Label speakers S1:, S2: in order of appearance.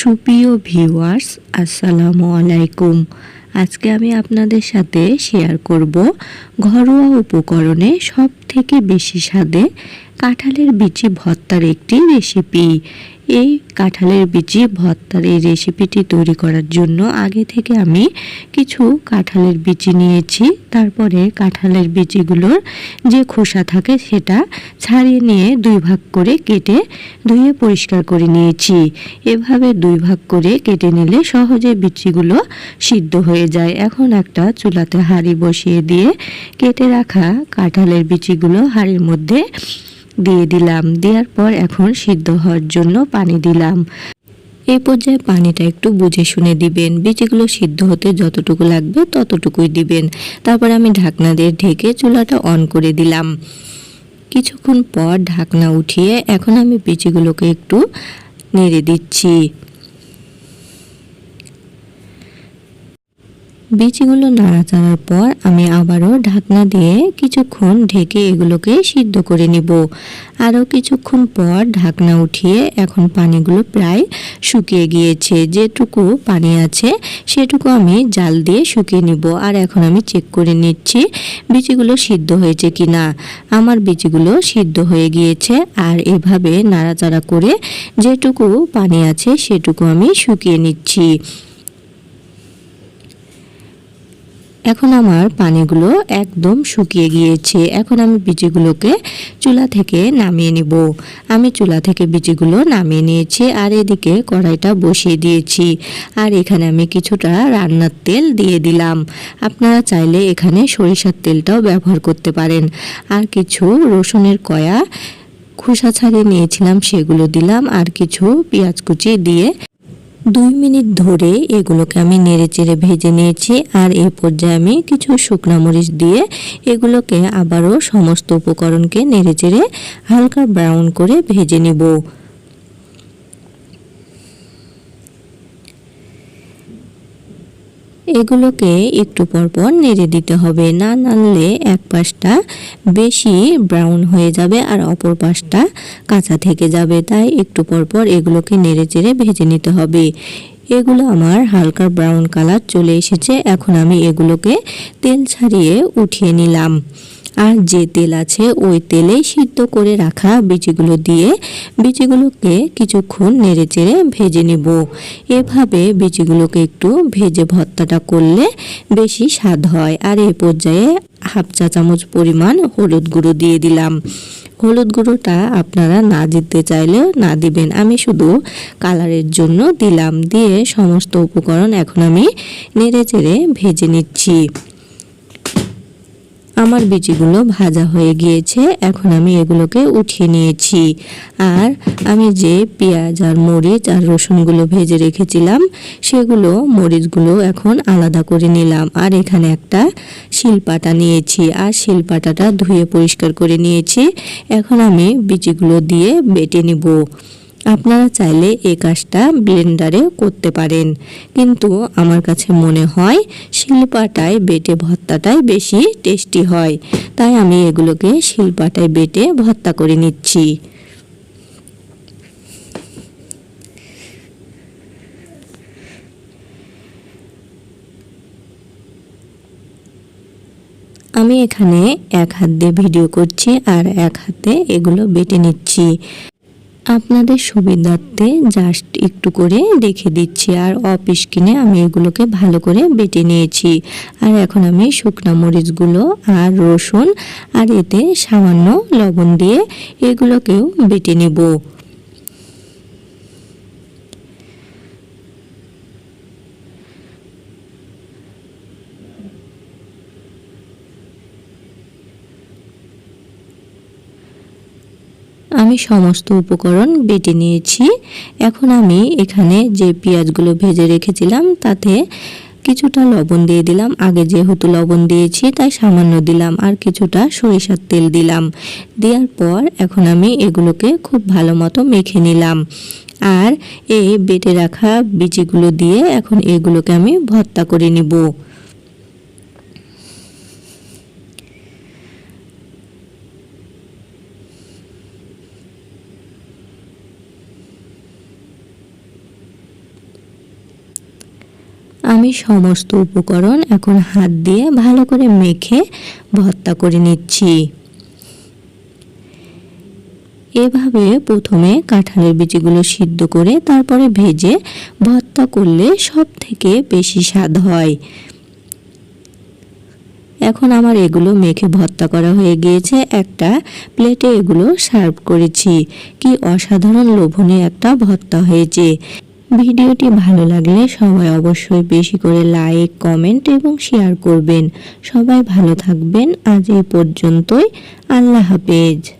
S1: সুপ্রিয় ভিউয়ার্স, আসসালামু আলাইকুম। আজকে আমি আপনাদের সাথে শেয়ার করব ঘরোয়া উপকরণে সবথেকে বেশি স্বাদে কাঁঠালের বিচি ভর্তার একটি রেসিপি। এই কাঁঠালের বিচি ভর্তার এই রেসিপিটি তৈরি করার জন্য আগে থেকে আমি কিছু কাঁঠালের বিচি নিয়েছি। তারপরে কাঁঠালের বিচিগুলোর যে খোসা থাকে সেটা ছাড়িয়ে নিয়ে দুই ভাগ করে কেটে ধুয়ে পরিষ্কার করে নিয়েছি। এভাবে দুই ভাগ করে কেটে নিলে সহজে বিচিগুলো সিদ্ধ হয়ে যায়। এখন একটা চুলাতে হাঁড়ি বসিয়ে দিয়ে কেটে রাখা কাঁঠালের বিচিগুলো হাঁড়ির মধ্যে দিয়ে দিলাম। দেওয়ার পর এখন সিদ্ধ হওয়ার জন্য পানি দিলাম। এই পর্যায়ে পানিটা একটু বুঝে শুনে দিবেন। বিচিগুলো সিদ্ধ হতে যতটুকু লাগবে ততটুকুই দিবেন। তারপর আমি ঢাকনা দিয়ে ঢেকে চুলাটা অন করে দিলাম। কিছুক্ষণ পর ঢাকনা উঠিয়ে এখন আমি বিচিগুলোকে একটু নেড়ে দিচ্ছি। বিচিগুলো নাড়াচাড়ার পর আমি আবারও ঢাকনা দিয়ে কিছুক্ষণ ঢেকে এগুলোকে সিদ্ধ করে নিব। আরও কিছুক্ষণ পর ঢাকনা উঠিয়ে এখন পানিগুলো প্রায় শুকিয়ে গিয়েছে। যেটুকু পানি আছে সেটুকু আমি জাল দিয়ে শুকিয়ে নিব। আর এখন আমি চেক করে নিচ্ছি বিচিগুলো সিদ্ধ হয়েছে কি না। আমার বিচিগুলো সিদ্ধ হয়ে গিয়েছে। আর এভাবে নাড়াচাড়া করে যেটুকু পানি আছে সেটুকু আমি শুকিয়ে নিচ্ছি। এখন আমার পানিগুলো একদম শুকিয়ে গিয়েছে। এখন আমি বিচিগুলোকে চুলা থেকে নামিয়ে নিব। আমি চুলা থেকে বিচিগুলো নামিয়ে নিয়েছি আর এদিকে কড়াইটা বসিয়ে দিয়েছি। আর এখানে আমি কিছুটা রান্নার তেল দিয়ে দিলাম। আপনারা চাইলে এখানে সরিষার তেলটাও ব্যবহার করতে পারেন। আর কিছু রসুনের কয়া খোসা ছাড়িয়ে নিয়েছিলাম সেগুলো দিলাম। আর কিছু পেঁয়াজ কুচি দিয়ে 2 মিনিট ধরে এগুলোকে আমি নেড়েচেড়ে ভেজে নিয়েছি। আর এই পর্যায়ে আমি কিছু শুকনো মরিচ দিয়ে এগুলোকে আবারও সমস্ত উপকরণকে নেড়েচেড়ে হালকা ব্রাউন করে ভেজে নিব। এগুলোকে একটু পরপর নেড়ে দিতে হবে, না নাড়লে এক পাশটা বেশি ব্রাউন হয়ে যাবে আর অপর পাশটা কাঁচা থেকে যাবে। তাই একটু পরপর এগুলোকে নেড়েচেড়ে ভেজে নিতে হবে। এগুলো আমার হালকা ব্রাউন কালার চলে এসেছে। এখন আমি এগুলোকে তেল ছাড়িয়ে উঠিয়ে নিলাম। আর যে তেল আছে ওই তেলেই সিদ্ধ করে রাখা বিচিগুলো দিয়ে বিচিগুলোকে কিছুক্ষণ নেড়েচেড়ে ভেজে নিব। এভাবে বিচিগুলোকে একটু ভেজে ভর্তাটা করলে বেশি স্বাদ হয়। আর এই পর্যায়ে হাফ চা চামচ পরিমাণ হলুদ গুঁড়ো দিয়ে দিলাম। হলুদ গুঁড়োটা আপনারা না দিতে চাইলেও না দিবেন, আমি শুধু কালারের জন্য দিলাম। দিয়ে সমস্ত উপকরণ এখন আমি নেড়েচেড়ে ভেজে নিচ্ছি। আমার বিচিগুলো ভাজা হয়ে গিয়েছে। এখন আমি এগুলোকে উঠিয়ে নিয়েছি। আর আমি যে পেঁয়াজ আর মরিচ আর রসুনগুলো ভেজে রেখেছিলাম সেগুলো মরিচগুলো এখন আলাদা করে নিলাম। আর এখানে একটা শিলপাটা নিয়েছি আর শিলপাটাটা ধুয়ে পরিষ্কার করে নিয়েছি। এখন আমি বিচিগুলো দিয়ে বেটে নিব। আপনারা চাইলে এই কাজটা ব্লেন্ডারে করতে পারেন, কিন্তু আমার কাছে মনে হয় শিলপাটায় বেটে ভর্তাটাই বেশি টেস্টি হয়। তাই আমি এগুলোকে শিলপাটায় বেটে ভর্তা করে নিচ্ছি। আমি এখানে এক হাত দিয়ে ভিডিও করছি আর এক হাতে এগুলো বেটে নিচ্ছি। আপনাদের সুবিধার্থে জাস্ট একটু করে দেখে দিচ্ছি। আর অফ স্ক্রিনে আমি এগুলোকে ভালো করে বেটে নিয়েছি। আর এখন আমি শুকনো মরিচগুলো আর রসুন আর এতে সামান্য লবণ দিয়ে এগুলোকেও বেটে নেব। আমি সমস্ত উপকরণ বেটে নিয়েছি। এখন আমি এখানে যে পেঁয়াজগুলো ভেজে রেখেছিলাম তাতে কিছুটা লবণ দিয়ে দিলাম। আগে যেহেতু লবণ দিয়েছি তাই সামান্য দিলাম। আর কিছুটা সরিষার তেল দিলাম। দেওয়ার পর এখন আমি এগুলোকে খুব ভালো মতো মেখে নিলাম। আর এই বেটে রাখা বিচিগুলো দিয়ে এখন এগুলোকে আমি ভর্তা করে নিব। আমি সমস্ত উপকরণ এখন হাত দিয়ে ভালো করে মেখে ভর্তা করে নিচ্ছি। এভাবে প্রথমে কাঁঠালের বিচিগুলো সিদ্ধ করে তারপরে ভেজে ভর্তা করলে সব থেকে বেশি স্বাদ হয়। এখন আমার এগুলো মেখে ভর্তা করা হয়ে গিয়েছে, একটা প্লেটে এগুলো সার্ভ করেছি। কি অসাধারণ লোভনীয় একটা ভর্তা হয়েছে। ভিডিওটি ভালো লাগলে সবাই অবশ্যই বেশি করে লাইক, কমেন্ট এবং শেয়ার করবেন। সবাই ভালো থাকবেন। আজ এই পর্যন্তই। আল্লাহ হাফেজ।